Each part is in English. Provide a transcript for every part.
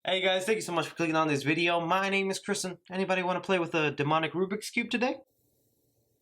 Hey guys, thank you so much for clicking on this video. My name is Chris, and anybody want to play with a demonic Rubik's Cube today?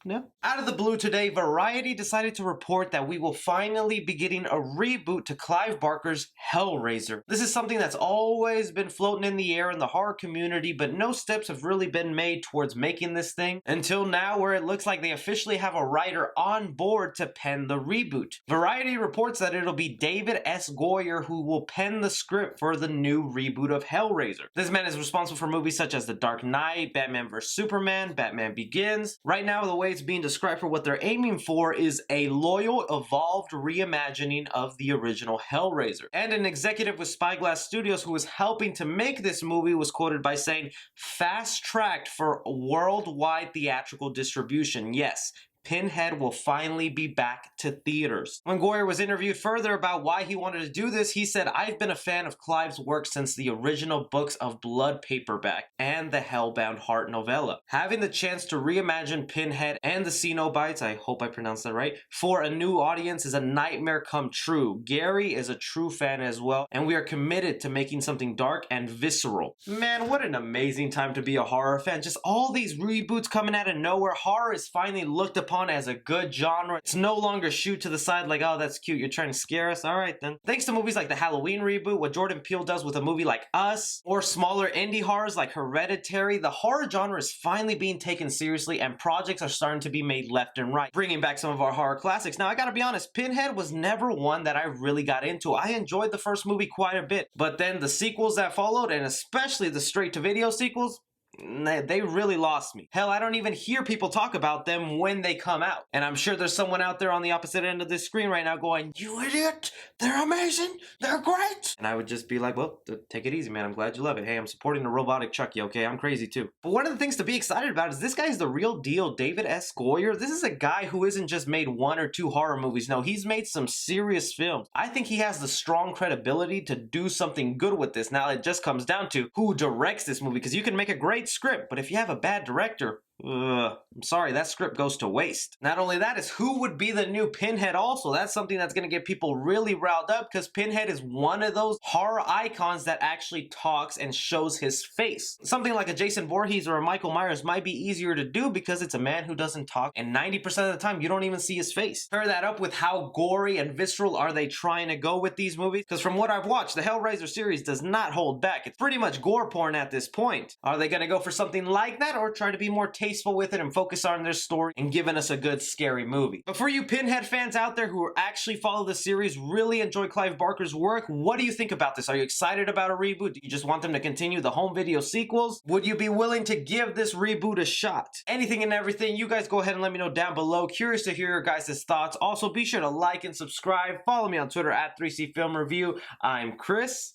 No? Out of the blue today, Variety decided to report that we will finally be getting a reboot to Clive Barker's Hellraiser. This is something that's always been floating in the air in the horror community, but no steps have really been made towards making this thing until now, where it looks like they officially have a writer on board to pen the reboot. Variety reports that it'll be David S. Goyer who will pen the script for the new reboot of Hellraiser. This man is responsible for movies such as The Dark Knight, Batman vs. Superman, Batman Begins. Right now, the way it's being described for what they're aiming for is a loyal, evolved reimagining of the original Hellraiser. And an executive with Spyglass Studios who was helping to make this movie was quoted by saying, "Fast-tracked for worldwide theatrical distribution." Yes, Pinhead will finally be back to theaters. When Goyer was interviewed further about why he wanted to do this, he said, "I've been a fan of Clive's work since the original books of Blood paperback and the Hellbound Heart novella. Having the chance to reimagine Pinhead and the Cenobites, I hope I pronounced that right, for a new audience is a nightmare come true. Gary is a true fan as well, and we are committed to making something dark and visceral." Man, what an amazing time to be a horror fan. Just all these reboots coming out of nowhere. Horror is finally looked upon as a good genre. It's no longer shoot to the side like, oh, that's cute, you're trying to scare us? Alright then. Thanks to movies like the Halloween reboot, what Jordan Peele does with a movie like Us, or smaller indie horrors like Hereditary, the horror genre is finally being taken seriously and projects are starting to be made left and right, bringing back some of our horror classics. Now, I gotta be honest, Pinhead was never one that I really got into. I enjoyed the first movie quite a bit, but then the sequels that followed, and especially the straight-to-video sequels, they really lost me. Hell, I don't even hear people talk about them when they come out. And I'm sure there's someone out there on the opposite end of this screen right now going, "You idiot! They're amazing! They're great!" And I would just be like, well, take it easy, man. I'm glad you love it. Hey, I'm supporting the robotic Chucky, okay? I'm crazy too. But one of the things to be excited about is this guy's the real deal, David S. Goyer. This is a guy who isn't just made one or two horror movies. No, he's made some serious films. I think he has the strong credibility to do something good with this. Now, it just comes down to who directs this movie, because you can make a great script, but if you have a bad director, I'm sorry, that script goes to waste. Not only that, is who would be the new Pinhead also. That's something that's going to get people really riled up, because Pinhead is one of those horror icons that actually talks and shows his face. Something like a Jason Voorhees or a Michael Myers might be easier to do because it's a man who doesn't talk, and 90% of the time you don't even see his face. Pair that up with how gory and visceral are they trying to go with these movies, because from what I've watched, the Hellraiser series does not hold back. It's pretty much gore porn at this point. Are they going to go for something like that, or try to be more tasteful with it and focus on their story and giving us a good scary movie? But for you Pinhead fans out there who actually follow the series, really enjoy Clive Barker's work, what do you think about this? Are you excited about a reboot? Do you just want them to continue the home video sequels? Would you be willing to give this reboot a shot? Anything and everything, you guys go ahead and let me know down below. Curious to hear your guys' thoughts. Also, be sure to like and subscribe. Follow me on Twitter at 3C Film Review. I'm Chris.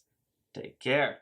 Take care.